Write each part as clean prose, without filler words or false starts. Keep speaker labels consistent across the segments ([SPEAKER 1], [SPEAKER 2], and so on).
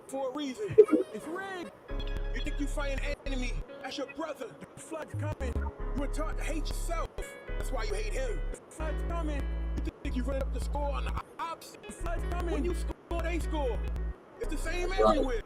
[SPEAKER 1] for a reason. It's rigged. You think you fight an enemy? That's your brother. The flood's coming. You were taught to hate yourself. That's why you hate him. The flood's coming. You think you run up the score on the opposite? The flood's coming. When you score, they score. It's the same everywhere.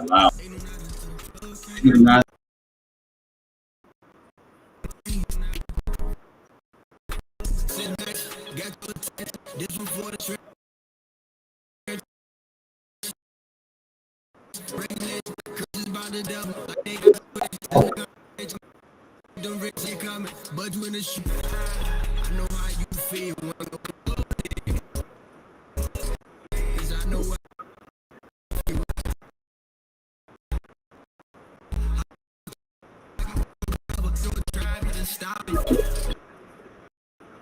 [SPEAKER 2] Wow.
[SPEAKER 3] But when the shoot, I know how you feel. I know what stop it.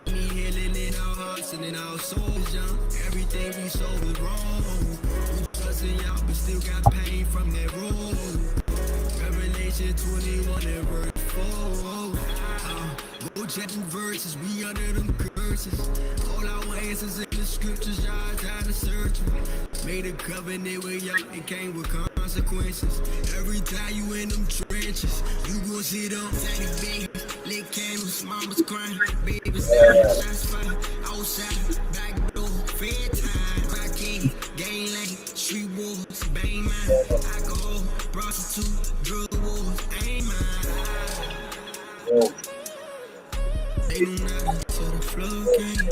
[SPEAKER 3] Healing in our hearts and in our souls, young. Everything we sow is wrong. We trusting y'all, but still got pain from that road. Revelation 21 and verse 4. Go check them verses, we under them curses. All our answers in the scriptures, y'all trying to search them. Made a covenant with y'all, it came with consequences. Every time you in them trenches, you gon' see them tiny babies, lit candles, mama's crying, babies down, shots fired, outside, back door, fair time, crack in, gang lane, street wars, bang mine, alcohol, prostitute, drug wars, ain't mine. They do not until the flood came.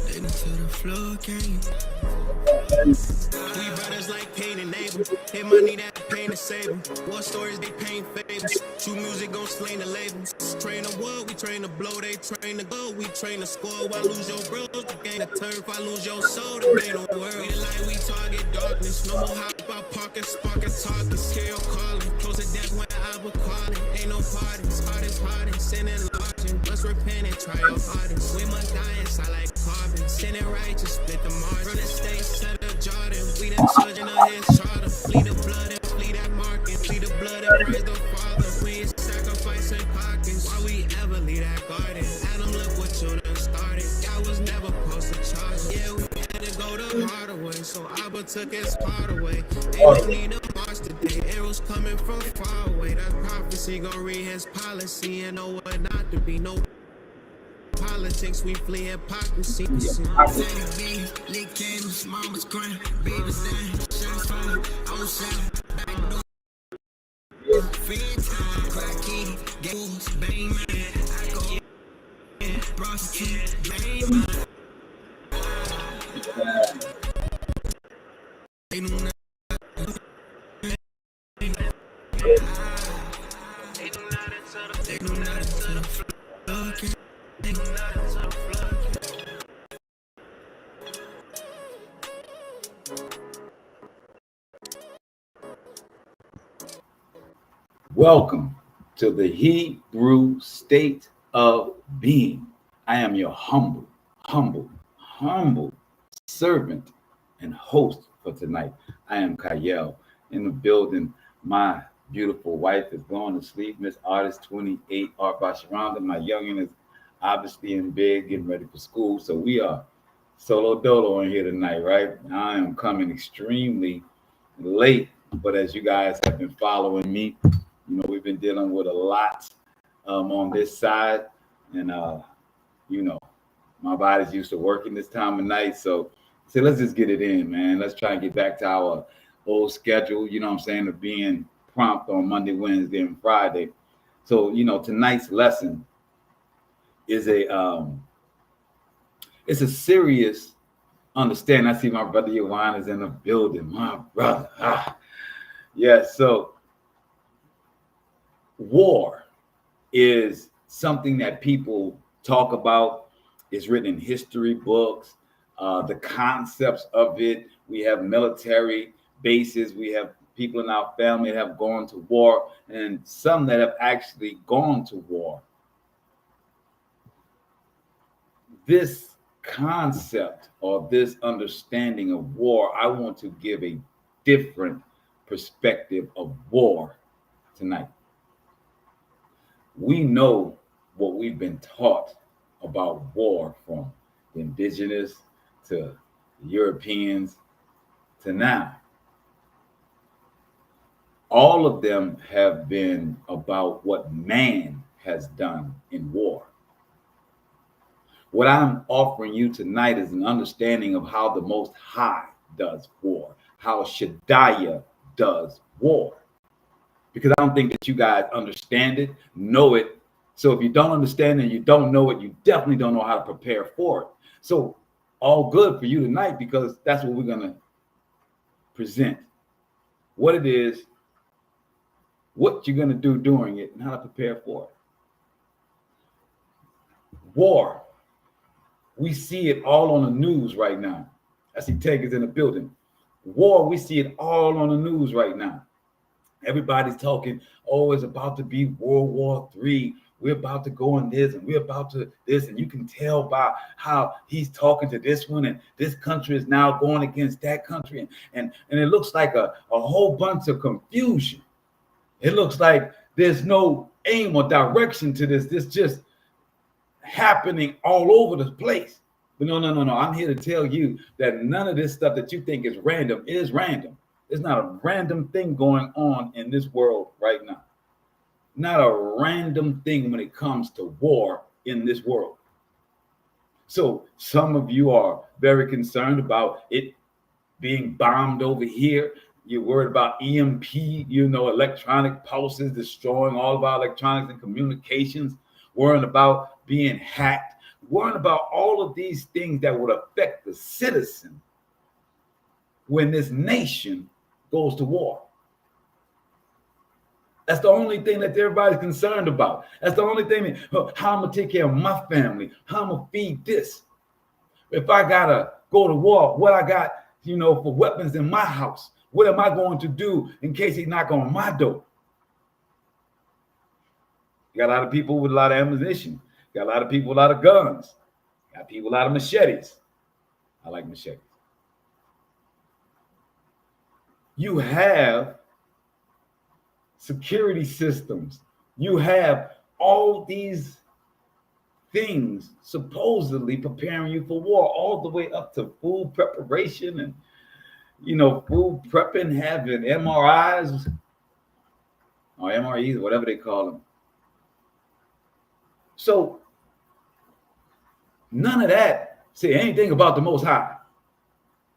[SPEAKER 3] They until the flood came.
[SPEAKER 1] We brothers like Cain and Abel. Hit money that pain to save them. War stories, they paint fables. True music gon' slay the labels. Train to what? We train to blow. They train to go. We train to score. Why lose your bros? The game of turf. I lose your soul. The game of world. We the light. We target darkness. No more hop out pocket. Sparking talking. Scale calling. Close to death when I was calling. Ain't no parties. Heart is hardened. Sinning large. Must repent and try your hardest. We must die inside like carbon. Sinning righteous. Split the margin. From the state set up Jordan. We the children of his charter. Flee the blood and flee that market. Flee the blood and praise the Father. We ain't sacrificing pockets. Why we ever leave that garden? Adam, look what you done started. God was never supposed to charge. Yeah, we had to go the harder way. So Abba took his heart away. Ain't no need to march today. Arrows coming from far away. That prophecy gon' read his policy and know what not to be. No politics, we flee hypocrisy.
[SPEAKER 3] Lit candles, mama's crying, babies down, shots fired, outside, back door. Fair time, crack in, games, bang man, alcohol, prostitute, bang man. They do not. They do not until the flood came.
[SPEAKER 2] Welcome to the Hebrew state of being. I am your humble servant and host for tonight. I am Kayel in the building. My beautiful wife is going to sleep. Miss Artist 28, Art Basharanga. My youngin is obviously in bed, getting ready for school. So we are solo dolo in here tonight, right? I am coming extremely late, but as you guys have been following me, you know, we've been dealing with a lot on this side, and you know, my body's used to working this time of night, so let's just get it in, man. Let's try and get back to our old schedule, you know what I'm saying, of being prompt on Monday, Wednesday, and Friday. So, you know, tonight's lesson is it's a serious understanding. I see my brother Yawan is in the building, my brother. Yeah, so war is something that people talk about. It's written in history books, the concepts of it. We have military bases. We have people in our family have gone to war, and some that have actually gone to war. This concept or this understanding of war, I want to give a different perspective of war tonight. We know what we've been taught about war, from the indigenous to the Europeans to now. All of them have been about what man has done in war. What I'm offering you tonight is an understanding of how the Most High does war, how Shaddai does war. Because I don't think that you guys understand it, know it. So if you don't understand it, you don't know it, you definitely don't know how to prepare for it. So all good for you tonight, because that's what we're going to present. What it is, what you're going to do during it, and how to prepare for it. War. We see it all on the news right now. I see Tega's in the building. War, we see it all on the news right now. Everybody's talking, oh, it's about to be World War III. We're about to go in this, and we're about to this. And you can tell by how he's talking to this one, and this country is now going against that country. And it looks like a whole bunch of confusion. It looks like there's no aim or direction to this. This just happening all over the place. But no. I'm here to tell you that none of this stuff that you think is random is random. There's not a random thing going on in this world right now. Not a random thing when it comes to war in this world. So some of you are very concerned about it being bombed over here. You're worried about EMP, electronic pulses destroying all of our electronics and communications, worrying about being hacked, worrying about all of these things that would affect the citizen when this nation goes to war. That's the only thing that everybody's concerned about. That's the only thing how I'm going to take care of my family, how I'm going to feed this. If I got to go to war, what I got, for weapons in my house, what am I going to do in case he knock on my door? You got a lot of people with a lot of ammunition. You got a lot of people with a lot of guns. You got people with a lot of machetes. I like machetes. You have security systems. You have all these things supposedly preparing you for war, all the way up to food preparation and, food prepping, having MRIs or MREs, whatever they call them. So none of that say anything about the Most High.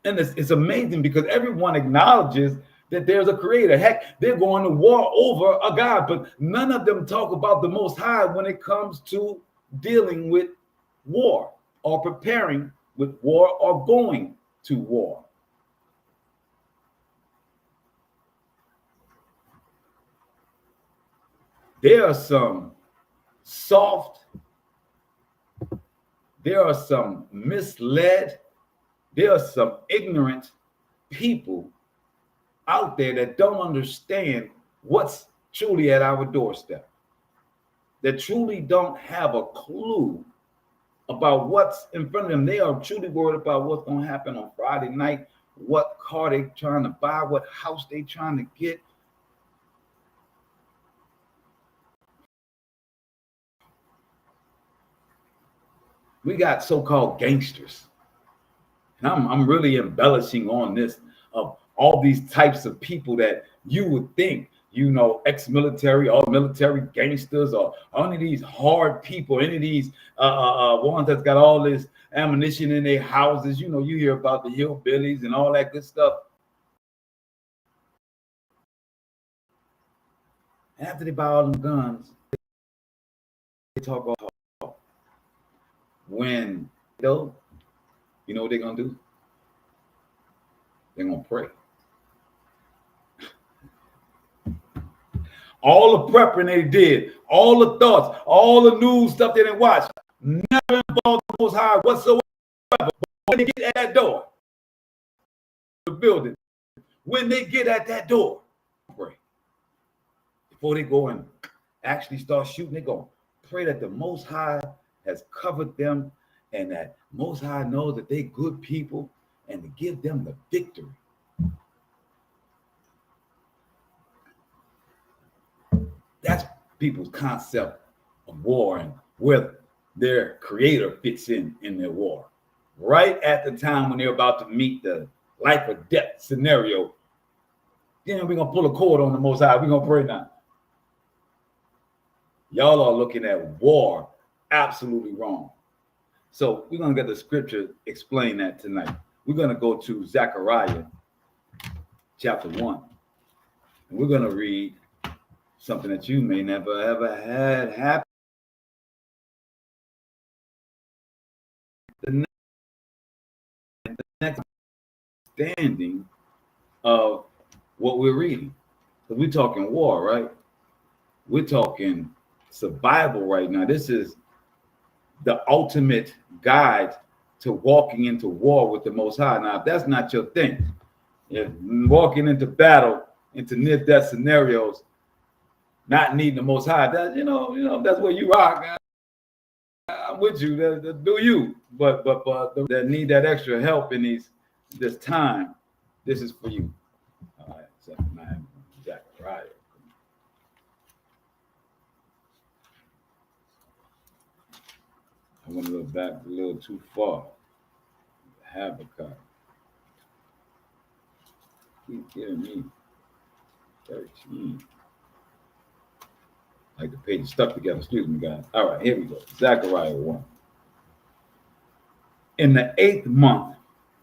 [SPEAKER 2] And it's amazing because everyone acknowledges that there's a creator. Heck, they're going to war over a God, but none of them talk about the Most High when it comes to dealing with war or preparing with war or going to war. There are some soft, there are some misled, there are some ignorant people out there that don't understand what's truly at our doorstep, that truly don't have a clue about what's in front of them. They are truly worried about what's going to happen on Friday night, what car they trying to buy, what house they trying to get. We got so-called gangsters. And I'm really embellishing on this of all these types of people that you would think, ex-military or military gangsters or any of these hard people, any of these ones that's got all this ammunition in their houses. You hear about the hillbillies and all that good stuff. After they buy all them guns, they talk all talk. When though, you know what they're gonna do? They're gonna pray. All the prepping they did, all the thoughts, all the news stuff they didn't watch, never involved the Most High whatsoever. But when they get at that door, the building, when they get at that door, before they go and actually start shooting, they're going to pray that the Most High has covered them and that Most High knows that they're good people and to give them the victory. That's people's concept of war and where their creator fits in their war. Right at the time when they're about to meet the life or death scenario, then we're going to pull a cord on the Most High. We're going to pray now. Y'all are looking at war absolutely wrong. So we're going to get the scripture explain that tonight. We're going to go to Zechariah chapter 1. And we're going to read something that you may never ever had happen. The next understanding of what we're reading. Because we're talking war, right? We're talking survival right now. This is the ultimate guide to walking into war with the Most High. Now, if that's not your thing, if walking into battle, into near-death scenarios, not needing the Most High, that that's where you rock. I'm with you. Do you? But that need that extra help in this time, this is for you. All right, Zechariah. I went a little back, a little too far. Habakkuk. Keep getting me. 13. Like the page stuck together. Excuse me, guys. All right, here we go. Zechariah 1. In the 8th month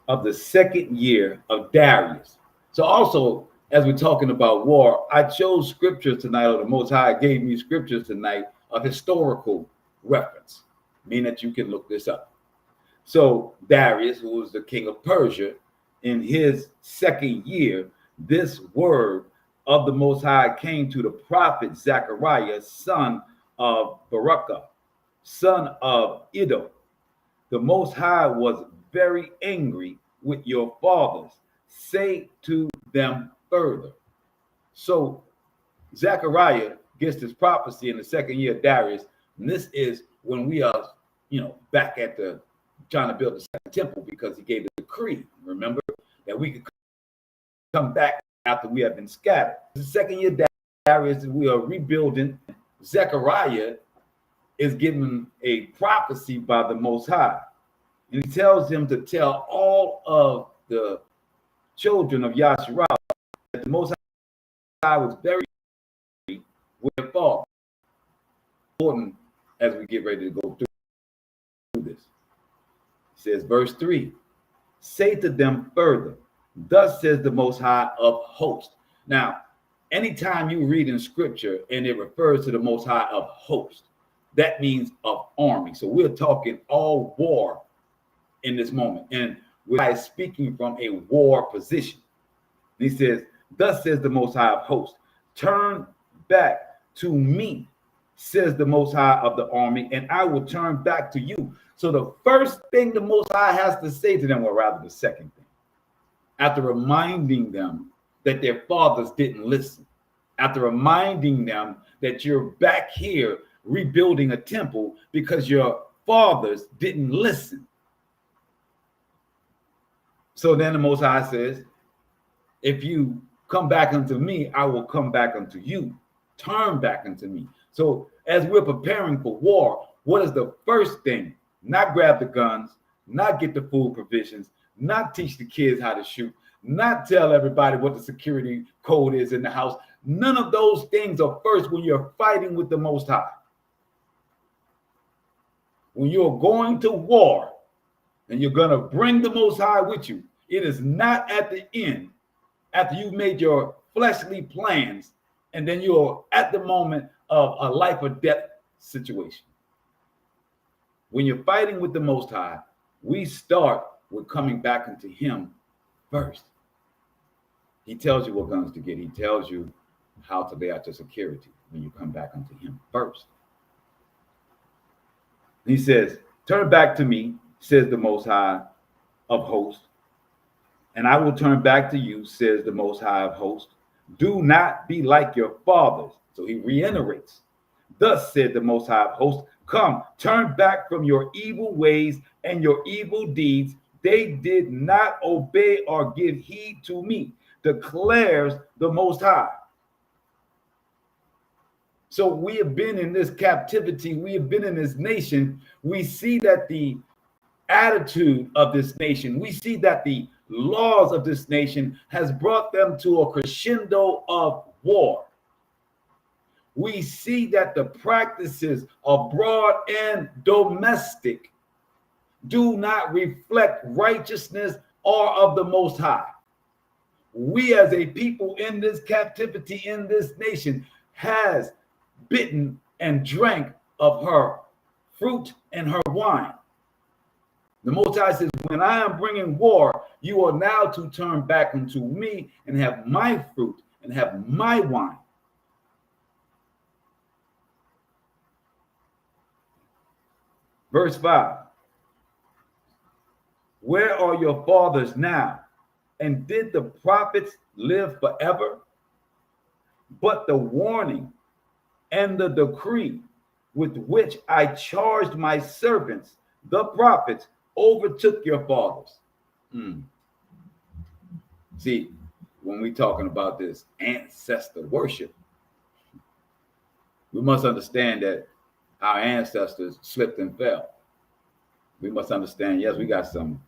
[SPEAKER 2] of the 2nd year of Darius. So also, as we're talking about war, I chose scriptures tonight, or the Most High gave me scriptures tonight of historical reference, meaning that you can look this up. So Darius, who was the king of Persia, in his 2nd year, this word of the Most High came to the prophet Zechariah, son of Barakah, son of Iddo. The Most High was very angry with your fathers. Say to them further. So Zechariah gets this prophecy in the 2nd year of Darius, and this is when we are, back at the trying to build the second temple, because he gave a decree. Remember that we could come back after we have been scattered. The 2nd year Darius, we are rebuilding. Zechariah is given a prophecy by the Most High, and he tells him to tell all of the children of Yasharah that the Most High was very with their father. Important as we get ready to go through this. It says, verse 3, say to them further, thus says the Most High of hosts. Now, anytime you read in scripture and it refers to the Most High of hosts, that means of army. So we're talking all war in this moment. And we're speaking from a war position. And he says, thus says the Most High of hosts, turn back to me, says the Most High of the army, and I will turn back to you. So the first thing the Most High has to say to them, or rather the second thing, after reminding them that their fathers didn't listen, after reminding them that you're back here rebuilding a temple because your fathers didn't listen. So then the Most High says, if you come back unto me, I will come back unto you. Turn back unto me. So as we're preparing for war, what is the first thing? Not grab the guns, not get the food provisions, not teach the kids how to shoot, not tell everybody what the security code is in the house. None of those things are first when you're fighting with the Most High. When you're going to war and you're going to bring the Most High with you, it is not at the end, after you've made your fleshly plans, and then you're at the moment of a life or death situation. When you're fighting with the Most High, we start with coming back into him first. He tells you what guns to get. He tells you how to lay out your security when you come back unto him first. He says, turn back to me, says the Most High of hosts, and I will turn back to you, says the Most High of hosts. Do not be like your fathers. So he reiterates. Thus said the Most High of hosts, come, turn back from your evil ways and your evil deeds. They did not obey or give heed to me, declares the Most High. So we have been in this captivity. We have been in this nation. We see that the attitude of this nation, we see that the laws of this nation has brought them to a crescendo of war. We see that the practices abroad and domestic do not reflect righteousness or of the Most High. We as a people in this captivity, in this nation, has bitten and drank of her fruit and her wine. The Most High says, when I am bringing war, you are now to turn back unto me and have my fruit and have my wine. Verse 5. Where are your fathers now? And did the prophets live forever? But the warning and the decree with which I charged my servants, the prophets, overtook your fathers. See, when we're talking about this ancestor worship, we must understand that our ancestors slipped and fell. We must understand, yes, we got some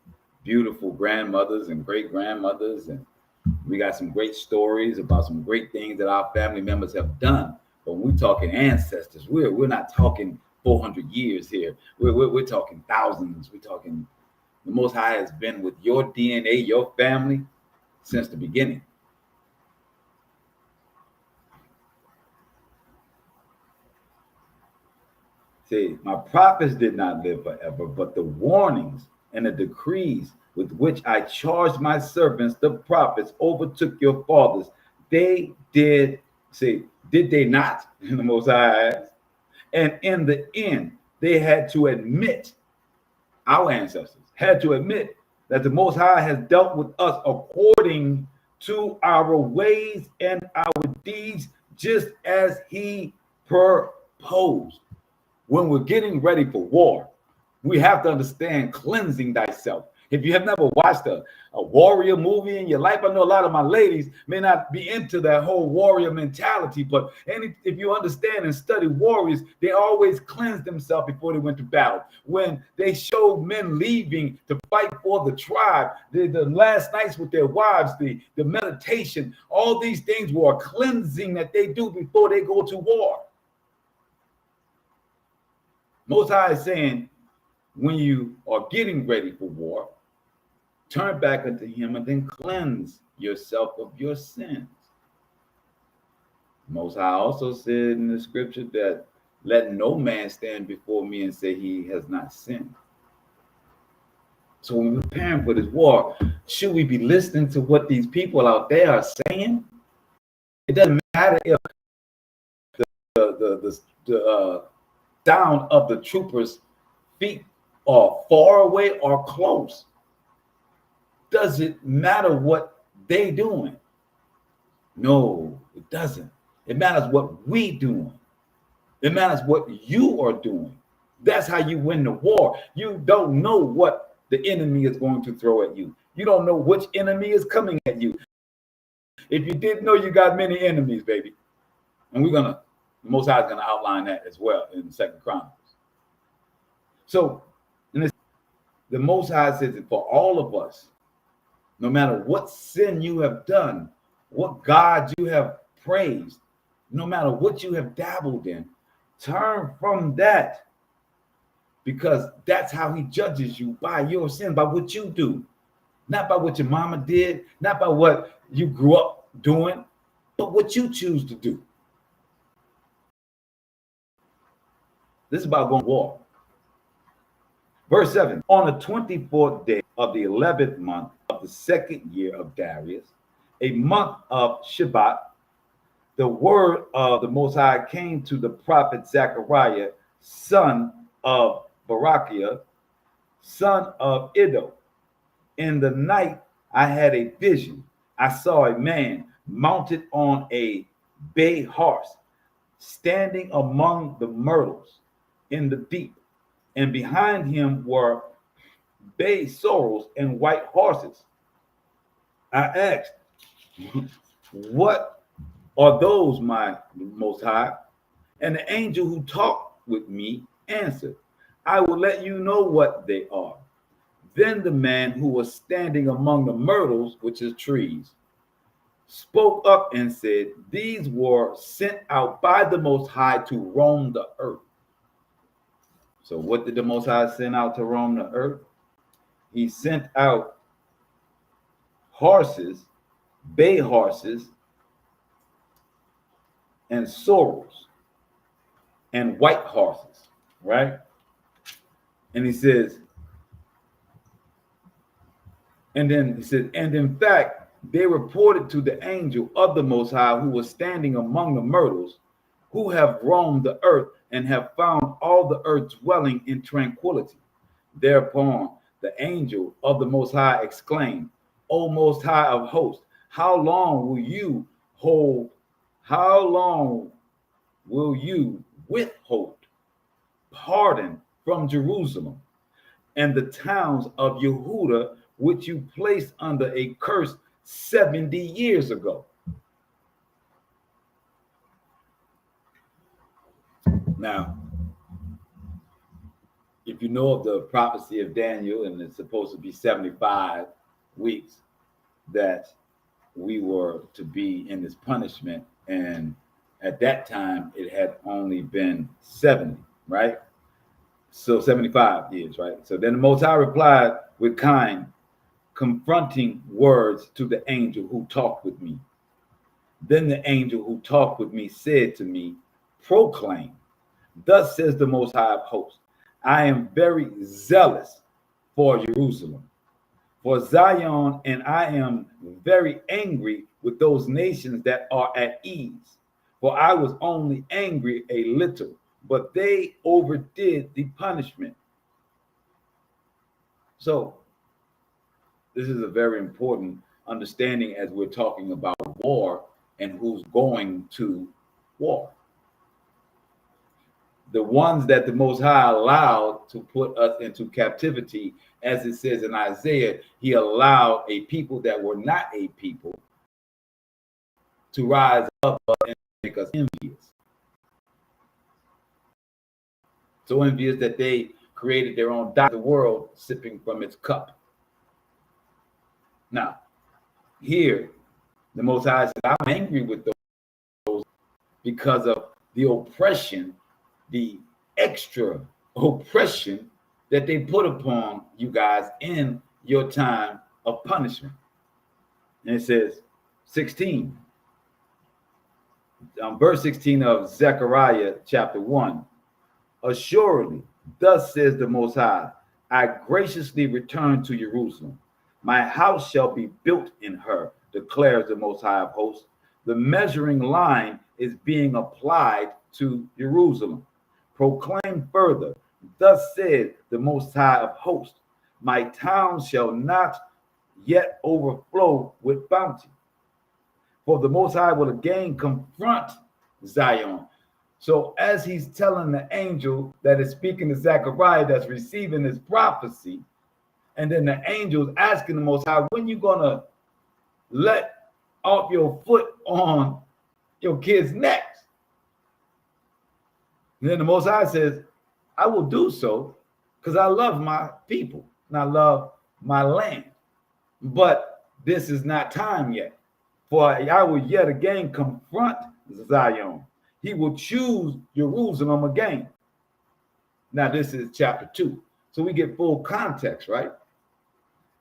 [SPEAKER 2] beautiful grandmothers and great grandmothers, and we got some great stories about some great things that our family members have done. But when we're talking ancestors, we're not talking 400 years here. We're talking thousands. We're talking the Most High has been with your DNA, your family, since the beginning. See, my prophets did not live forever, but the warnings and the decrees with which I charged my servants, the prophets, overtook your fathers. They did, see, did they not? In the Most High asked. And in the end, they had to admit, our ancestors had to admit that the Most High has dealt with us according to our ways and our deeds, just as he proposed. When we're getting ready for war, we have to understand cleansing thyself. If you have never watched a warrior movie in your life, I know a lot of my ladies may not be into that whole warrior mentality, but if you understand and study warriors, they always cleansed themselves before they went to battle. When they showed men leaving to fight for the tribe, the last nights with their wives, the meditation, all these things were a cleansing that they do before they go to war. Most High is saying, when you are getting ready for war, turn back unto him and then cleanse yourself of your sins. Most High also said in the scripture that let no man stand before me and say he has not sinned. So when we're preparing for this war, should we be listening to what these people out there are saying? It doesn't matter if the sound of the troopers' feet are far away or close. Does it matter what they doing? No, it doesn't. It matters what we doing. It matters what you are doing. That's how you win the war. You don't know what the enemy is going to throw at you. You don't know which enemy is coming at you. If you didn't know, you got many enemies, baby. And the Most High is going to outline that as well in the 2nd Chronicles. So the Most High says that for all of us, no matter what sin you have done, what God you have praised, no matter what you have dabbled in, turn from that, because that's how he judges you, by your sin, by what you do, not by what your mama did, not by what you grew up doing, but what you choose to do. This is about going to war. Verse 7, on the 24th day of the 11th month of the 2nd year of Darius, a month of Shabbat, the word of the Most High came to the prophet Zechariah, son of Barachiah, son of Iddo. In the night I had a vision. I saw a man mounted on a bay horse, standing among the myrtles in the deep. And behind him were bay sorrels and white horses. I asked, what are those, my Most High? And the angel who talked with me answered, I will let you know what they are. Then the man who was standing among the myrtles, which is trees, spoke up and said, these were sent out by the Most High to roam the earth. So what did the Most High send out to roam the earth? He sent out horses, bay horses, and sorrels, and white horses, right? And he says, and then he said, and in fact, they reported to the angel of the Most High who was standing among the myrtles, who have roamed the earth and have found all the earth dwelling in tranquility. Thereupon the angel of the Most High exclaimed, O Most High of hosts, how long will you withhold pardon from Jerusalem and the towns of Yehudah, which you placed under a curse 70 years ago? Now, if you know of the prophecy of Daniel, and it's supposed to be 75 weeks that we were to be in this punishment, and at that time it had only been 70, right? So 75 years, right? So then the Most High replied with kind, confronting words to the angel who talked with me. Then the angel who talked with me said to me, proclaim, thus says the Most High of hosts, I am very zealous for Jerusalem, for Zion, and I am very angry with those nations that are at ease. For I was only angry a little, but they overdid the punishment. So this is a very important understanding as we're talking about war and who's going to war. The ones that the Most High allowed to put us into captivity, as it says in Isaiah, he allowed a people that were not a people to rise up and make us envious. So envious that they created their own the world, sipping from its cup. Now, here, the Most High said, I'm angry with those because of the oppression, the extra oppression that they put upon you guys in your time of punishment. And it says 16, verse 16 of Zechariah chapter 1. Assuredly, thus says the Most High, I graciously return to Jerusalem. My house shall be built in her, declares the Most High of hosts. The measuring line is being applied to Jerusalem. Proclaim further, thus said the Most High of hosts, my town shall not yet overflow with bounty. For the Most High will again confront Zion. So as he's telling the angel that is speaking to Zechariah that's receiving this prophecy, and then the angel is asking the Most High, when you gonna let off your foot on your kid's neck? And then the Most High says, I will do so because I love my people and I love my land. But this is not time yet. For I will yet again confront Zion. He will choose Jerusalem again. Now, this is chapter 2. So we get full context, right?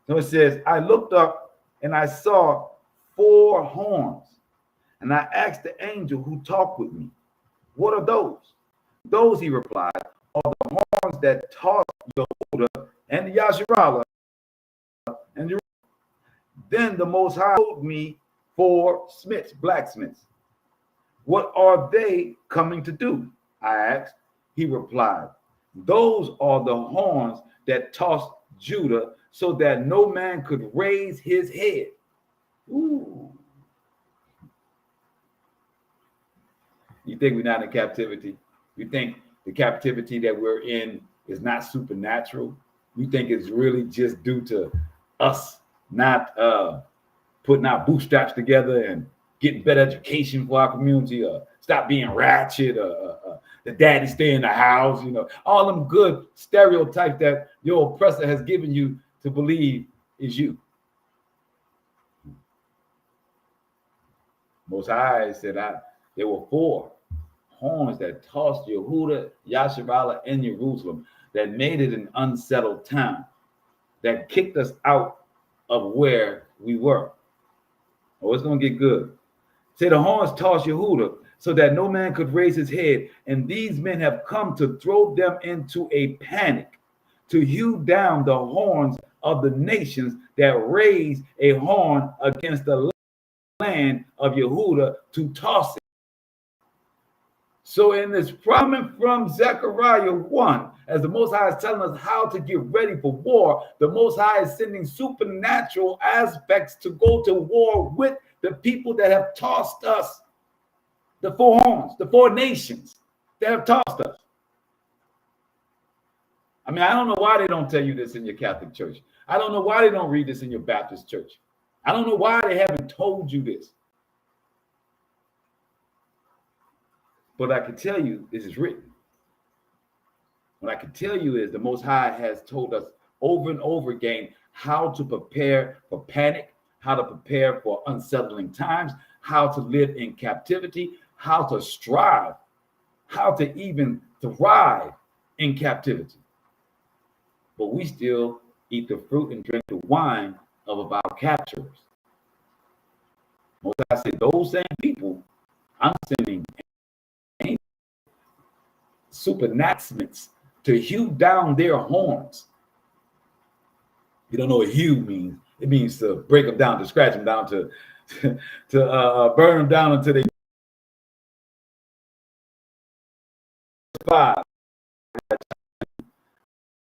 [SPEAKER 2] So it says, I looked up and I saw 4 horns. And I asked the angel who talked with me, what are those? Those, he replied, are the horns that tossed Yehudah and the Yasharallah. And then the Most High told me 4 smiths, blacksmiths. What are they coming to do? I asked. He replied, those are the horns that tossed Judah so that no man could raise his head. Ooh. You think we're not in captivity? You think the captivity that we're in is not supernatural? You think it's really just due to us not putting our bootstraps together and getting better education for our community, or stop being ratchet, the daddy stay in the house, all them good stereotypes that your oppressor has given you to believe is you. Most High said there were 4 horns that tossed Yehuda, Yasharallah, and Jerusalem, that made it an unsettled town, that kicked us out of where we were. Oh, it's going to get good. Say the horns tossed Yehuda so that no man could raise his head, and these men have come to throw them into a panic, to hew down the horns of the nations that raise a horn against the land of Yehuda, to toss it. So in this promise from Zechariah 1, as the Most High is telling us how to get ready for war, the Most High is sending supernatural aspects to go to war with the people that have tossed us. The 4 horns, the 4 nations that have tossed us. I mean, I don't know why they don't tell you this in your Catholic church. I don't know why they don't read this in your Baptist church. I don't know why they haven't told you this. But I can tell you, this is written. What I can tell you is the Most High has told us over and over again how to prepare for panic, how to prepare for unsettling times, how to live in captivity, how to strive, how to even thrive in captivity. But we still eat the fruit and drink the wine of our captors. Most High said, those same people, I'm sending supernatural to hew down their horns. You don't know what hew means. It means to break them down, to scratch them down, to burn them down until they survive.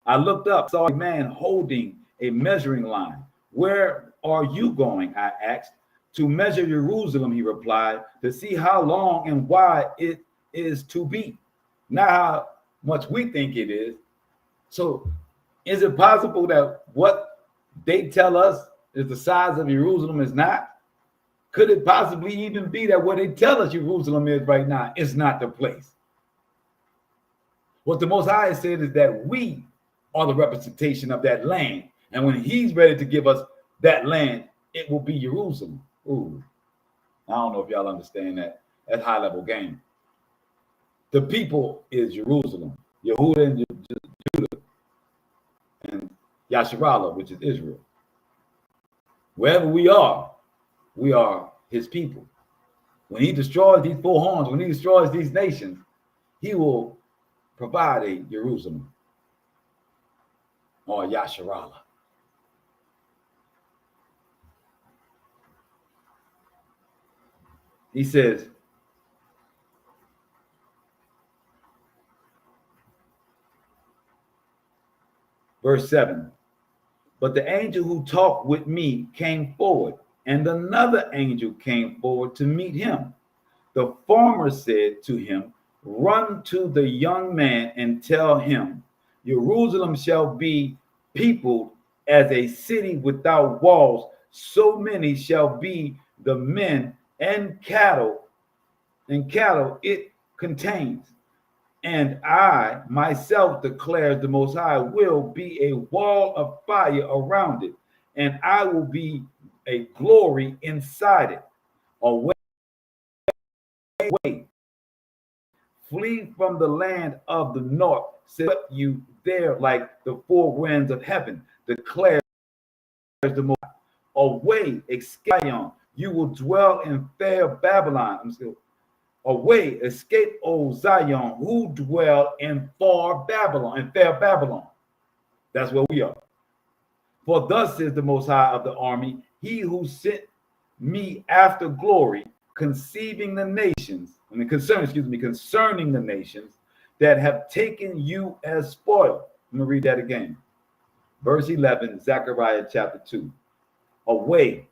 [SPEAKER 2] I looked up, saw a man holding a measuring line. Where are you going? I asked. To measure Jerusalem, he replied, to see how long and wide it is to be, not how much we think it is. So is it possible that what they tell us is the size of Jerusalem is not? Could it possibly even be that what they tell us Jerusalem is right now is not the place? What the Most High said is that we are the representation of that land. And when he's ready to give us that land, it will be Jerusalem. Ooh, I don't know if y'all understand that. That's high level game. The people is Jerusalem, Yehuda and Judah, and Yasharallah, which is Israel. Wherever we are his people. When he destroys these 4 horns, when he destroys these nations, he will provide a Jerusalem or Yasharallah. He says, verse 7, but the angel who talked with me came forward, and another angel came forward to meet him. The former said to him, run to the young man and tell him, Jerusalem shall be peopled as a city without walls. So many shall be the men and cattle it contains. And I myself, declares the Most High, will be a wall of fire around it, and I will be a glory inside it. Away, flee from the land of the north, set you there like the 4 winds of heaven, declares the Most High. Away, escape, you will dwell in fair Babylon. Away, escape, O Zion, who dwell in fair Babylon. That's where we are. For thus says the Most High of the army, he who sent me after glory, concerning the nations that have taken you as spoil. Let me read that again. Verse 11, Zechariah chapter 2. Away,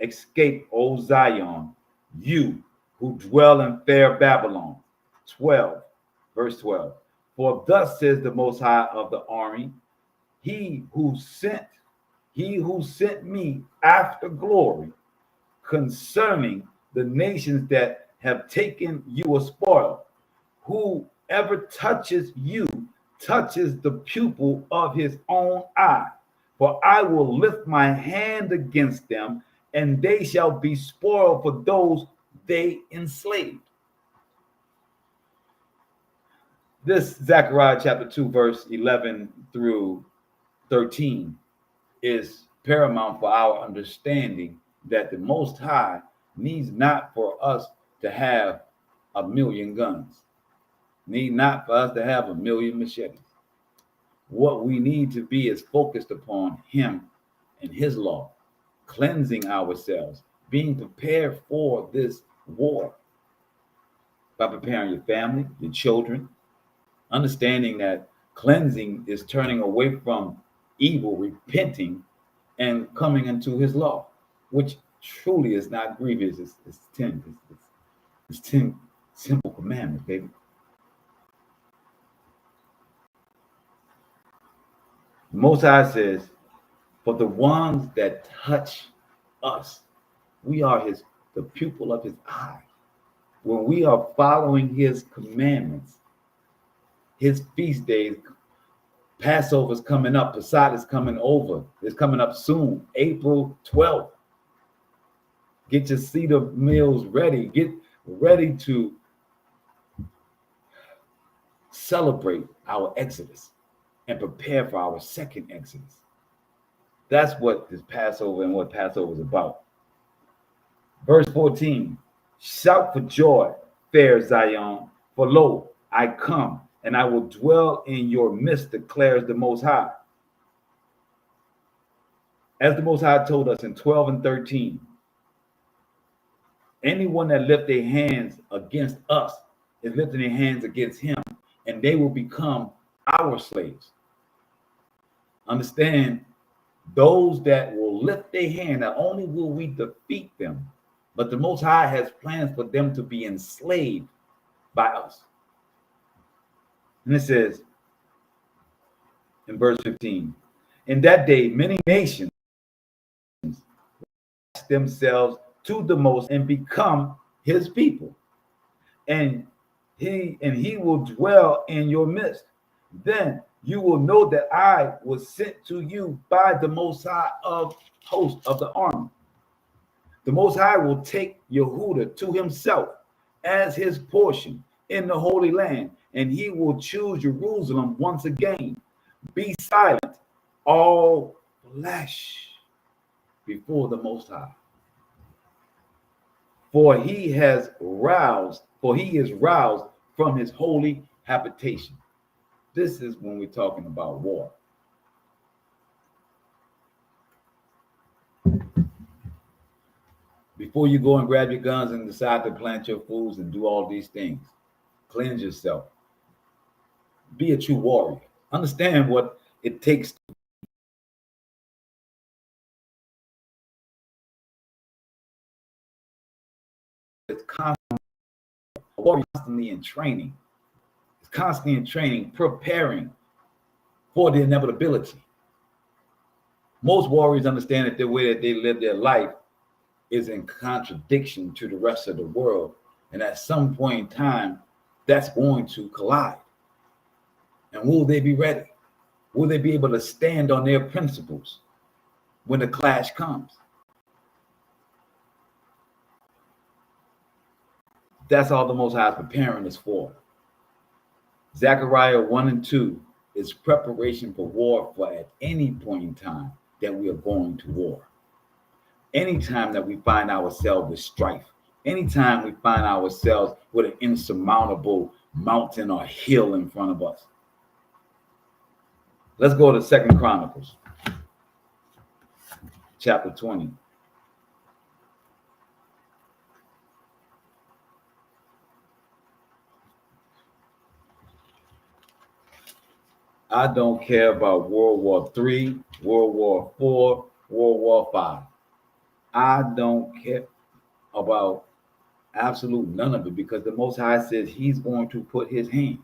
[SPEAKER 2] escape, O Zion, you who dwell in fair Babylon. 12, verse 12. For thus says the Most High of the army, he who sent me after glory concerning the nations that have taken you a spoil. Whoever touches you touches the pupil of his own eye. For I will lift my hand against them, and they shall be spoiled for those they enslaved. This Zechariah chapter 2, verse 11 through 13 is paramount for our understanding that the Most High needs not for us to have a million guns, need not for us to have a million machetes. What we need to be is focused upon him and his law, cleansing ourselves, being prepared for this war by preparing your family, your children, understanding that cleansing is turning away from evil, repenting, and coming into his law, which truly is not grievous. It's 10. It's 10 simple commandments, baby. The Most High says, for the ones that touch us, we are the pupil of his eye. When we are following his commandments, his feast days, Passover's coming up, Poseidon's coming over. It's coming up soon, April 12th. Get your cedar meals ready. Get ready to celebrate our Exodus and prepare for our second Exodus. That's what this Passover and what Passover is about. Verse 14, shout for joy, fair Zion, for lo, I come, and I will dwell in your midst, declares the Most High. As the Most High told us in 12 and 13, anyone that lift their hands against us is lifting their hands against him, and they will become our slaves. Understand, those that will lift their hand, not only will we defeat them, but the Most High has plans for them to be enslaved by us. And it says in verse 15, in that day, many nations themselves to the Most and become his people, and he will dwell in your midst. Then you will know that I was sent to you by the Most High of hosts of the army. The Most High will take Yehudah to himself as his portion in the Holy Land, and he will choose Jerusalem once again. Be silent, all flesh, before the Most High. For he is roused from his holy habitation. This is when we're talking about war. Before you go and grab your guns and decide to plant your foods and do all these things, cleanse yourself. Be a true warrior. Understand what it takes to it's constantly in training. It's constantly in training, preparing for the inevitability. Most warriors understand that the way that they live their life is in contradiction to the rest of the world. And at some point in time, that's going to collide. And will they be ready? Will they be able to stand on their principles when the clash comes? That's all the Most High is preparing us for. Zechariah 1 and 2 is preparation for war for at any point in time that we are going to war. Anytime that we find ourselves with strife, anytime we find ourselves with an insurmountable mountain or hill in front of us. Let's go to 2 Chronicles, chapter 20. I don't care about World War III, World War IV, World War V. I don't care about Absolute none of it, because the Most High says he's going to put his hand.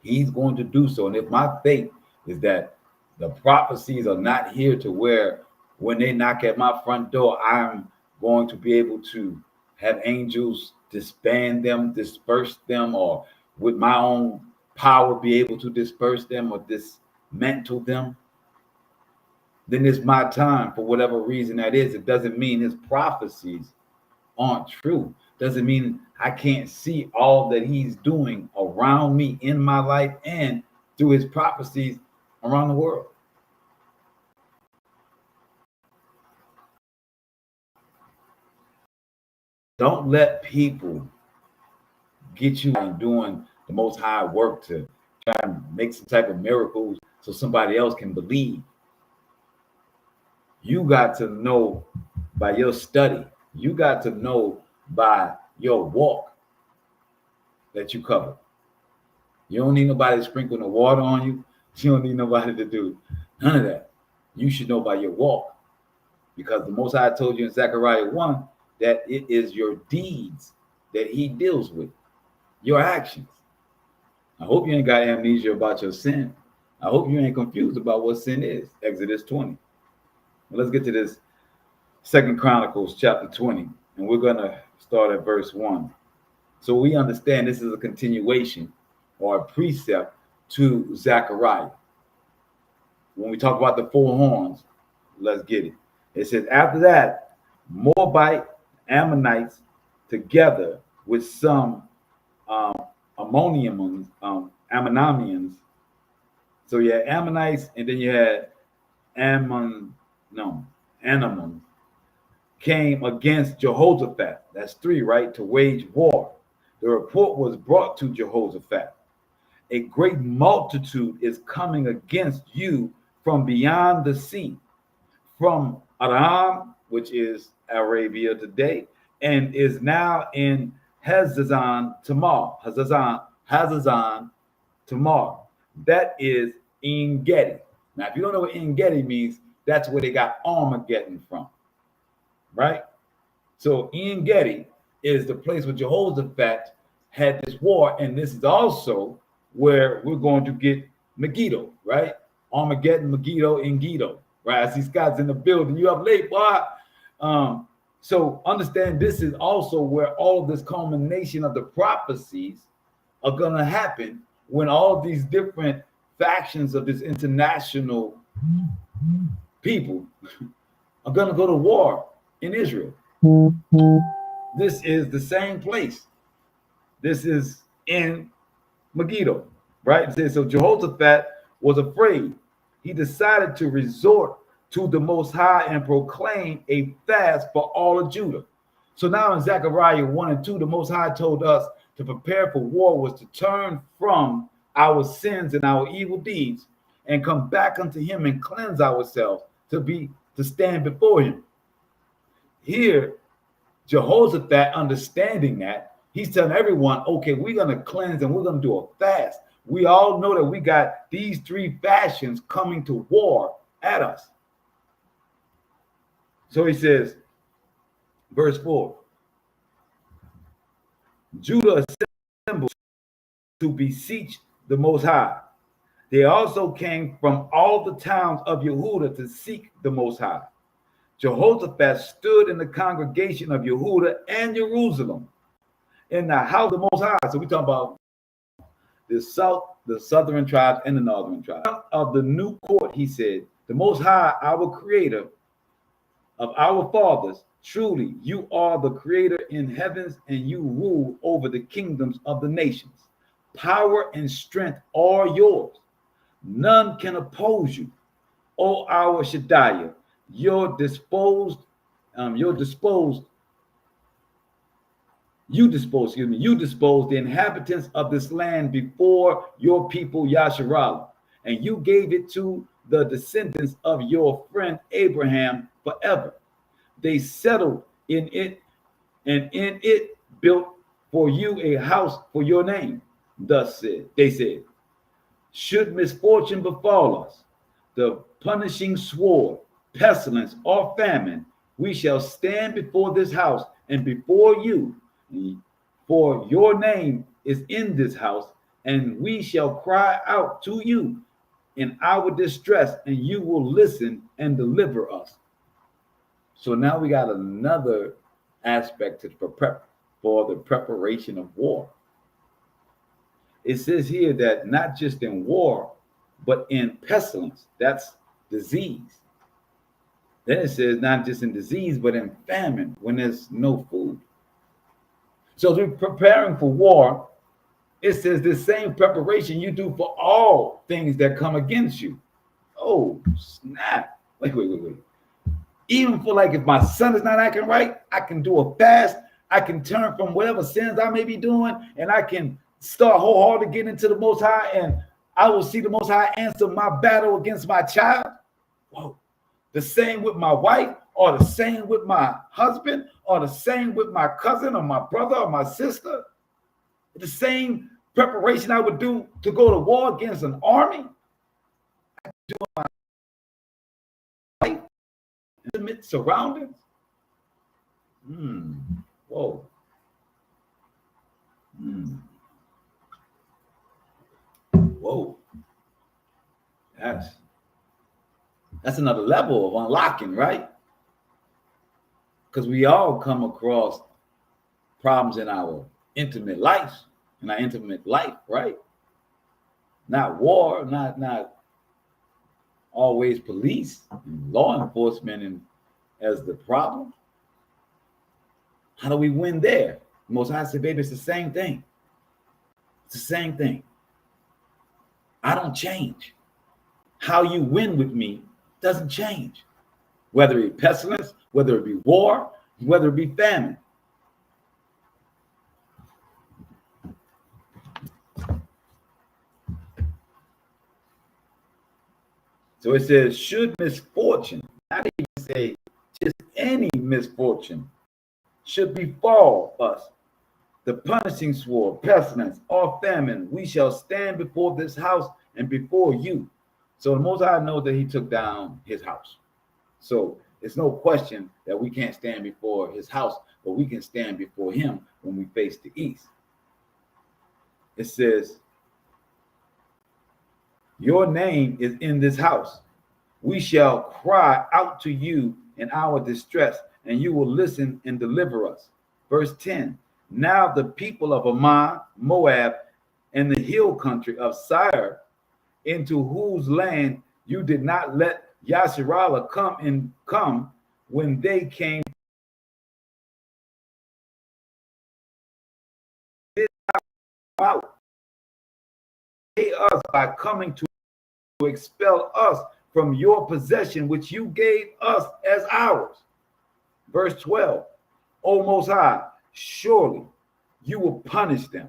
[SPEAKER 2] He's going to do so. And if my faith is that the prophecies are not here to where when they knock at my front door, I'm going to be able to have angels disband them, disperse them, or with my own power be able to disperse them or dismantle them, then it's my time for whatever reason that is. It doesn't mean his prophecies aren't true. Doesn't mean I can't see all that he's doing around me in my life and through his prophecies around the world. Don't let people get you on doing the Most High work to try and make some type of miracles so somebody else can believe. You got to know by your study. You got to know by your walk that you cover. You don't need nobody sprinkling the water on you. You don't need nobody to do none of that. You should know by your walk, because the Most High told you in Zechariah 1 that it is your deeds that he deals with, your actions. I hope you ain't got amnesia about your sin. I hope you ain't confused about what sin is. Exodus 20. Well, let's get to this 2 Chronicles chapter 20, and we're going to start at verse 1. So we understand this is a continuation or a precept to Zechariah. When we talk about the four horns, let's get it. It says, after that, Moabite, Ammonites, together with some Ammonians. So you had Ammonites, and then you had Ammon, came against Jehoshaphat. That's three, right? To wage war. The report was brought to Jehoshaphat. A great multitude is coming against you from beyond the sea, from Aram, which is Arabia today, and is now in Hazazon Tamar. That is En Gedi. Now, if you don't know what En Gedi means, that's where they got Armageddon from, right? So En Gedi is the place where Jehoshaphat had this war, and this is also where we're going to get Megiddo, right? Armageddon, Megiddo, En Gedi, right? I see Scott's in the building. You up late, boy? So understand this is also where all of this culmination of the prophecies are going to happen, when all these different factions of this international people are going to go to war in Israel. This is the same place. This is in Megiddo, right? It says, so Jehoshaphat was afraid. He decided to resort to the Most High and proclaim a fast for all of Judah. So now in Zechariah 1 and 2, the Most High told us to prepare for war was to turn from our sins and our evil deeds and come back unto him and cleanse ourselves to stand before him. Here, Jehoshaphat, understanding that, he's telling everyone, okay, we're going to cleanse and we're going to do a fast. We all know that we got these three factions coming to war at us. So he says, verse 4, Judah assembled to beseech the Most High. They also came from all the towns of Yehudah to seek the Most High. Jehoshaphat stood in the congregation of Yehudah and Jerusalem in the house of the Most High. So we're talking about the southern tribes and the northern tribes. Of the new court, he said, the Most High, our creator of our fathers, truly you are the creator in heavens, and you rule over the kingdoms of the nations. Power and strength are yours. None can oppose you. O our Shaddai, you disposed the inhabitants of this land before your people Yasharallah, and you gave it to the descendants of your friend Abraham forever. They settled in it, and in it built for you a house for your name. Thus said, they said, should misfortune befall us, the punishing sword, pestilence, or famine, we shall stand before this house and before you, for your name is in this house, and we shall cry out to you in our distress, and you will listen and deliver us. So now we got another aspect to prep for the preparation of war. It says here that not just in war, but in pestilence, that's disease. Then it says not just in disease, but in famine, when there's no food. So as we're preparing for war, it says the same preparation you do for all things that come against you. Oh, snap. Wait. Even for like if my son is not acting right, I can do a fast. I can turn from whatever sins I may be doing, and I can start wholeheartedly getting into the Most High, and I will see the Most High answer my battle against my child. Whoa. The same with my wife, or the same with my husband, or the same with my cousin, or my brother, or my sister. The same preparation I would do to go to war against an army. I do my life, intimate surroundings. Whoa. Whoa. That's another level of unlocking, right? Because we all come across problems in our intimate life, right? Not war, not always police and law enforcement and as the problem. How do we win there? Most High said, baby, it's the same thing. It's the same thing. I don't change. How you win with me doesn't change. Whether it be pestilence, whether it be war, whether it be famine. So it says, should misfortune, not even say just any misfortune, should befall us, the punishing sword, pestilence, or famine, we shall stand before this house and before you. So the Most High knows that he took down his house. So it's no question that we can't stand before his house, but we can stand before him when we face the east. It says, your name is in this house. We shall cry out to you in our distress, and you will listen and deliver us. Verse 10, now the people of Ammon, Moab, and the hill country of Seir, into whose land you did not let Yasharallah come when they came out, pay us by coming to expel us from your possession, which you gave us as ours. Verse 12, O Most High, surely you will punish them,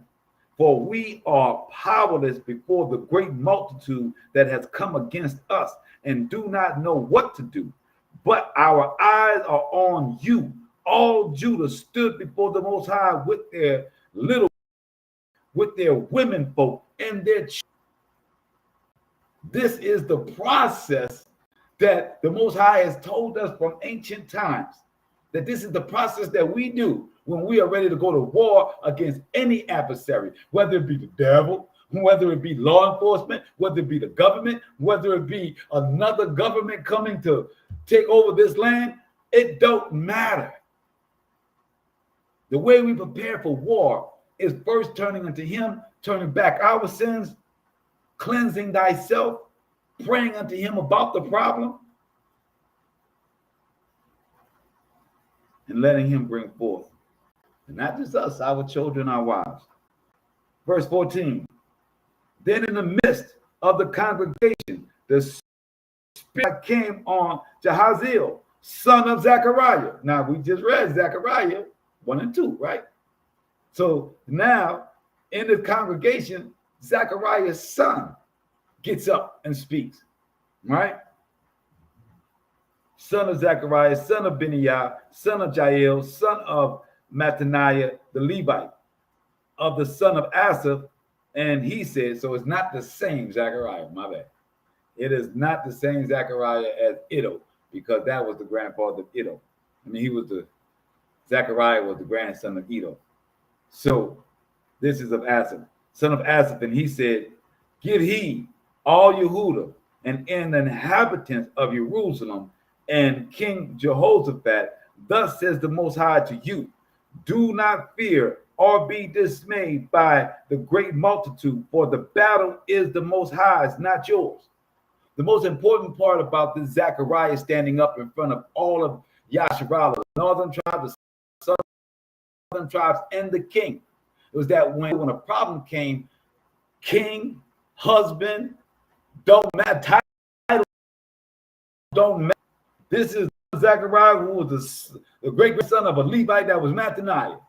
[SPEAKER 2] for we are powerless before the great multitude that has come against us, and do not know what to do. But our eyes are on you. All Judah stood before the Most High with their women folk and their children. This is the process that the Most High has told us from ancient times, that this is the process that we do when we are ready to go to war against any adversary, whether it be the devil, whether it be law enforcement, whether it be the government, whether it be another government coming to take over this land. It don't matter. The way we prepare for war is first turning unto him, turning back our sins, cleansing thyself, praying unto him about the problem, and letting him bring forth, and not just us, our children, our wives. Verse 14, then in the midst of the congregation, the Spirit came on Jahaziel, son of Zechariah. Now, we just read Zechariah 1 and 2, right? So now, in the congregation, Zechariah's son gets up and speaks, right? Son of Zechariah, son of Benaiah, son of Jael, son of Mattaniah, the Levite, of the son of Asaph. And he said, so it's not the same Zechariah, my bad. It is not the same Zechariah as Iddo, because that was the grandfather of Iddo. I mean, he was the Zechariah was the grandson of Edo. So this is of Asaph, son of Asaph, and he said, give heed, all Yehuda, and in the inhabitants of Jerusalem, and King Jehoshaphat, thus says the Most High to you, do not fear or be dismayed by the great multitude, for the battle is the Most High's, not yours. The most important part about this Zechariah standing up in front of all of Yasharallah, the northern tribes, the southern tribes, and the king, was that when a problem came, king, husband, don't matter, title don't matter. This is Zechariah, who was the great son of a Levite that was Mattaniah.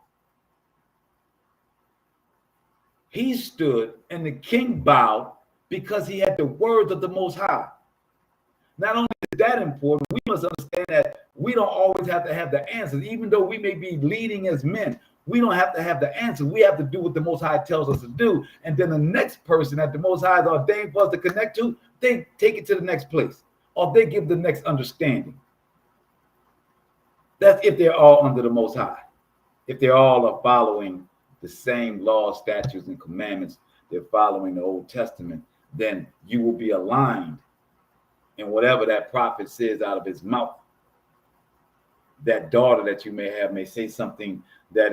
[SPEAKER 2] He stood and the king bowed because he had the words of the Most High. Not only is that important, we must understand that we don't always have to have the answers. Even though we may be leading as men, we don't have to have the answers. We have to do what the Most High tells us to do. And then the next person that the Most High is ordained for us to connect to, they take it to the next place, or they give the next understanding. That's if they're all under the Most High. If they all are following the same laws, statutes, and commandments, they're following the Old Testament, then you will be aligned in whatever that prophet says out of his mouth. That daughter that you may have may say something that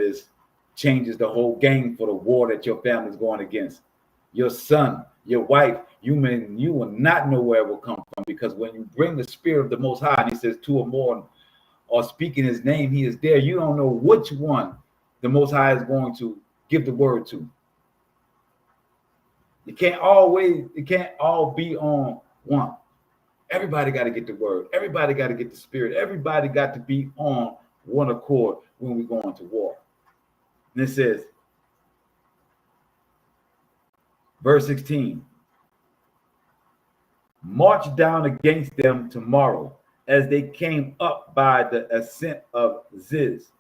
[SPEAKER 2] changes the whole game for the war that your family is going against. Your son, your wife, you will not know where it will come from, because when you bring the spirit of the Most High, and he says two or more or speaking his name, he is there. You don't know which one the Most High is going to give the word to. It can't all be on one. Everybody got to get the word. Everybody got to get the spirit. Everybody got to be on one accord when we go into war. And it says, verse 16, march down against them tomorrow as they came up by the ascent of Ziz.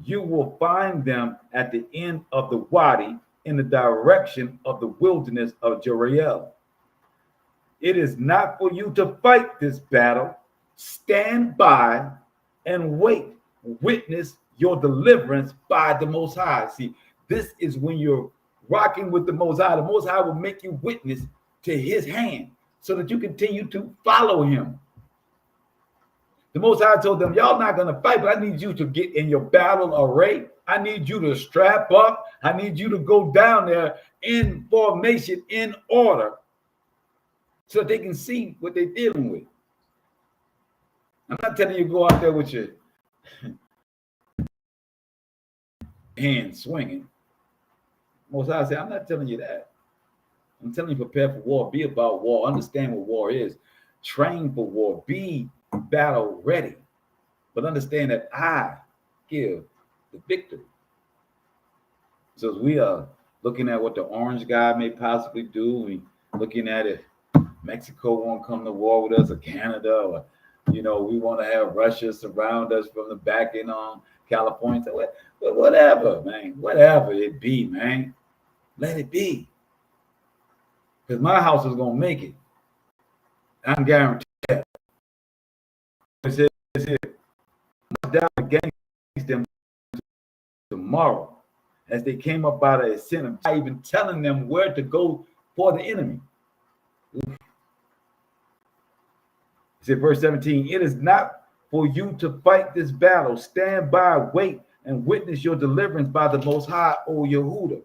[SPEAKER 2] You will find them at the end of the wadi in the direction of the wilderness of Jeriel. It is not for you to fight this battle. Stand by and wait. Witness your deliverance by the Most High. See, this is when you're rocking with the Most High. The Most High will make you witness to his hand so that you continue to follow him. The Most High told them, y'all not going to fight, but I need you to get in your battle array. I need you to strap up. I need you to go down there in formation, in order, so they can see what they're dealing with. I'm not telling you to go out there with your hand swinging. Most High said, I'm not telling you that. I'm telling you, prepare for war. Be about war. Understand what war is. Train for war. Be battle ready. But understand that I give the victory. So as we are looking at what the orange guy may possibly do, we looking at it, Mexico won't come to war with us, or Canada, or we want to have Russia surround us from the back end on California. So whatever, man, whatever it be, man, let it be, because my house is gonna make it. I'm guaranteed. It says here, march down against them tomorrow as they came up by the ascent, not even telling them where to go for the enemy. It said, verse 17, it is not for you to fight this battle. Stand by, wait, and witness your deliverance by the Most High, O Yehuda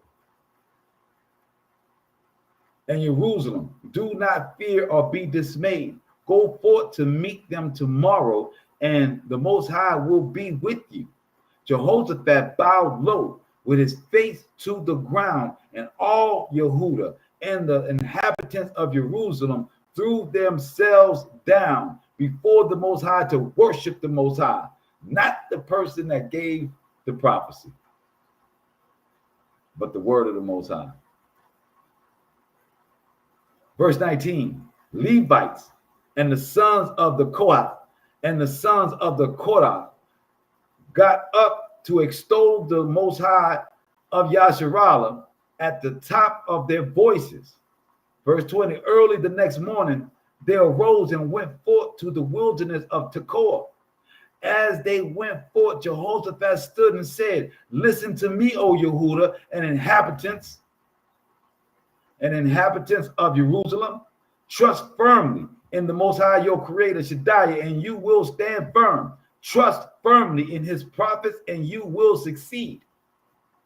[SPEAKER 2] and Jerusalem. Do not fear or be dismayed. Go forth to meet them tomorrow, and the Most High will be with you. Jehoshaphat bowed low with his face to the ground, and all Yehuda and the inhabitants of Jerusalem threw themselves down before the Most High to worship the Most High, not the person that gave the prophecy, but the word of the Most High. Verse 19, Levites and the sons of the Kohath and the sons of the Korah got up to extol the Most High of Yasharallah at the top of their voices. Verse 20, early the next morning, they arose and went forth to the wilderness of Tekoa. As they went forth, Jehoshaphat stood and said, listen to me, O Yehuda, and inhabitants of Jerusalem. Trust firmly in the Most High, your Creator, Shaddai, and you will stand firm. Trust firmly in his prophets, and you will succeed.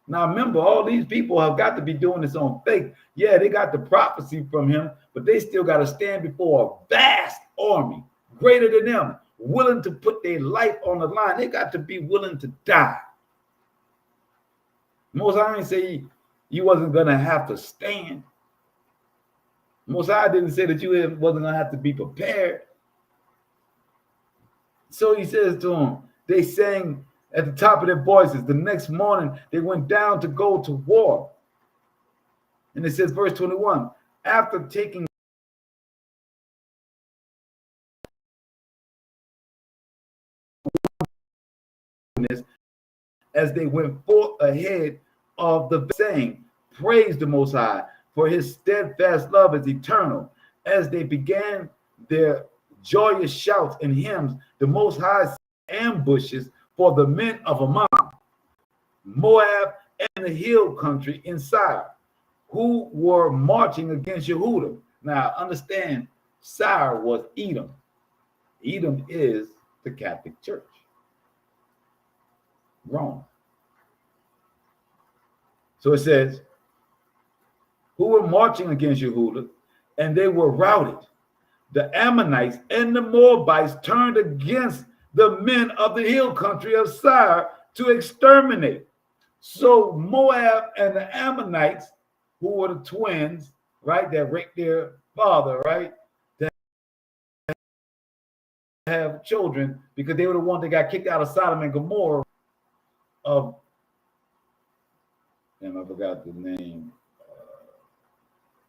[SPEAKER 2] Now, remember, all these people have got to be doing this on faith. Yeah, they got the prophecy from him, but they still got to stand before a vast army, greater than them, willing to put their life on the line. They got to be willing to die. Most I didn't say you wasn't going to have to stand. Most I didn't say that you wasn't going to have to be prepared. So he says to him, they sang at the top of their voices. The next morning, they went down to go to war. And it says, verse 21, after taking as they went forth ahead of the saying, praise the Most High, for his steadfast love is eternal. As they began their joyous shouts and hymns, the Most High ambushes for the men of Ammon, Moab, and the hill country in Seir, who were marching against Yehuda. Now, understand, Seir was Edom. Edom is the Catholic Church, Rome. So it says, who were marching against Yehuda, and they were routed. The Ammonites and the Moabites turned against the men of the hill country of Seir to exterminate. So Moab and the Ammonites, who were the twins, right, that raped their father, right, that have children, because they were the ones that got kicked out of Sodom and Gomorrah. I forgot the name.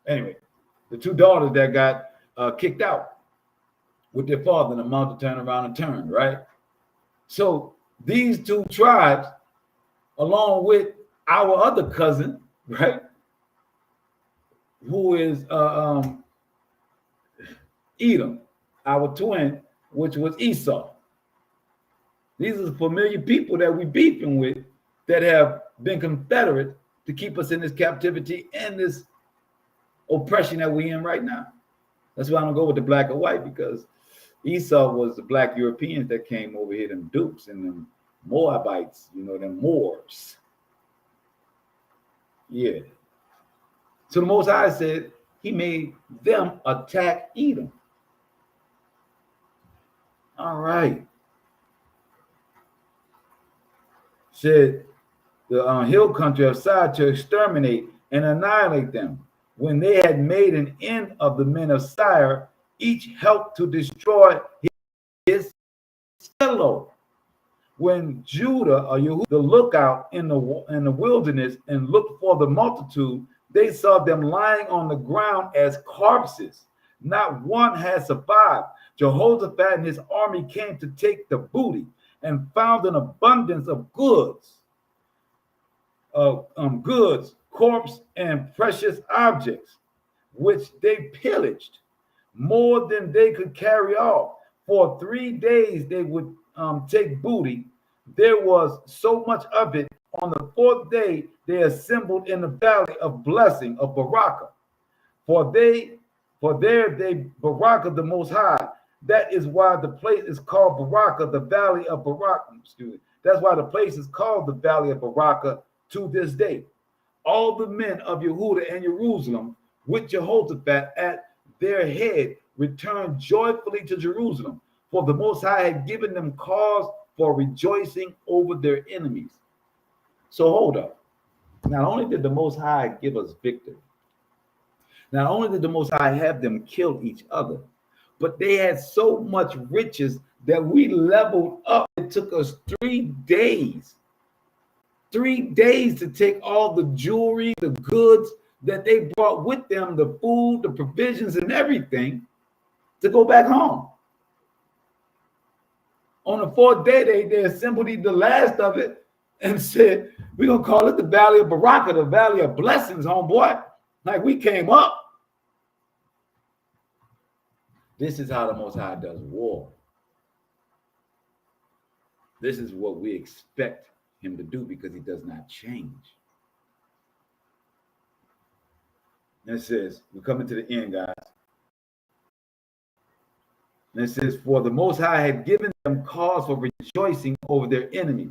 [SPEAKER 2] Anyway, the two daughters that got kicked out with their father, and the mount to turn around and turn, right? So these two tribes, along with our other cousin, right, who is Edom, our twin, which was Esau. These are familiar people that we beefing with that have been Confederate to keep us in this captivity and this oppression that we're in right now. That's why I don't go with the black or white, because Esau was the black Europeans that came over here, them Dukes and them Moabites, you know, them Moors. Yeah. So the Most High said he made them attack Edom. All right. Said the hill country of Seir to exterminate and annihilate them. When they had made an end of the men of Seir, each helped to destroy his fellow. When Judah or Yehuda looked out in the wilderness and looked for the multitude, they saw them lying on the ground as corpses. Not one had survived. Jehoshaphat and his army came to take the booty and found an abundance of goods, corpse, and precious objects, which they pillaged, more than they could carry off. For 3 days they would take booty. There was so much of it. On the 4th day they assembled in the valley of blessing of Barakah. For there they Barakah the Most High. That is why the place is called Barakah, the valley of Barakah. Excuse me. That's why the place is called the valley of Barakah to this day. All the men of Yehuda and Jerusalem, with Jehoshaphat at their head, returned joyfully to Jerusalem, for the Most High had given them cause for rejoicing over their enemies. So hold up. Not only did the Most High give us victory, not only did the Most High have them kill each other, but they had so much riches that we leveled up. It took us 3 days. 3 days to take all the jewelry, the goods that they brought with them, the food, the provisions, and everything, to go back home. On the 4th day, they assembled the last of it and said, we're going to call it the Valley of Barakah, the Valley of Blessings, homeboy. Like we came up. This is how the Most High does war. This is what we expect him to do because he does not change. And it says, we're coming to the end, guys. And it says, for the Most High had given them cause for rejoicing over their enemies.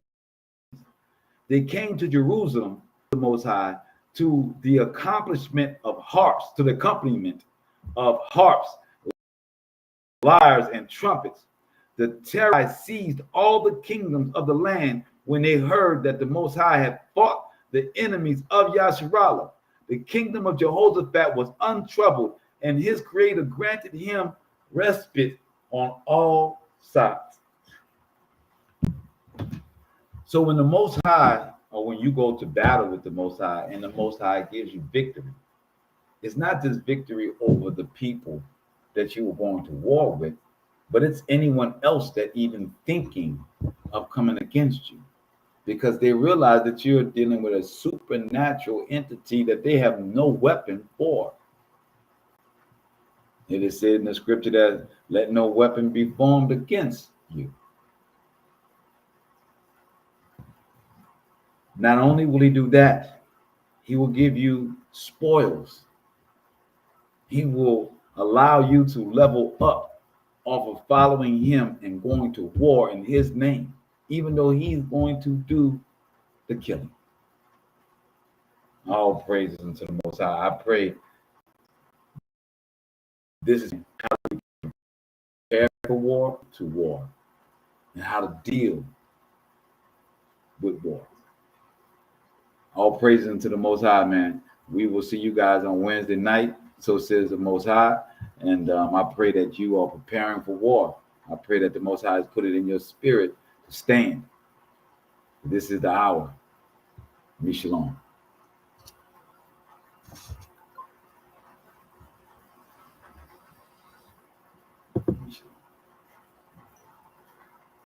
[SPEAKER 2] They came to Jerusalem, the Most High, to the accomplishment of harps, to the accompaniment of harps, lyres, and trumpets. The terror seized all the kingdoms of the land when they heard that the Most High had fought the enemies of Yasharallah. The kingdom of Jehoshaphat was untroubled, and his creator granted him respite on all sides. So when the Most High, or when you go to battle with the Most High, and the Most High gives you victory, it's not just victory over the people that you were going to war with, but it's anyone else that even thinking of coming against you, because they realize that you're dealing with a supernatural entity that they have no weapon for. It is said in the scripture that let no weapon be formed against you. Not only will he do that, he will give you spoils. He will allow you to level up off of following him and going to war in his name, even though he's going to do the killing. All praises unto the Most High. I pray this is how to prepare for war, to war, and how to deal with war. All praises unto the Most High, man. We will see you guys on Wednesday night. So says the Most High. And I pray that you are preparing for war. I pray that the Most High has put it in your spirit to stand. This is the hour. Shalom.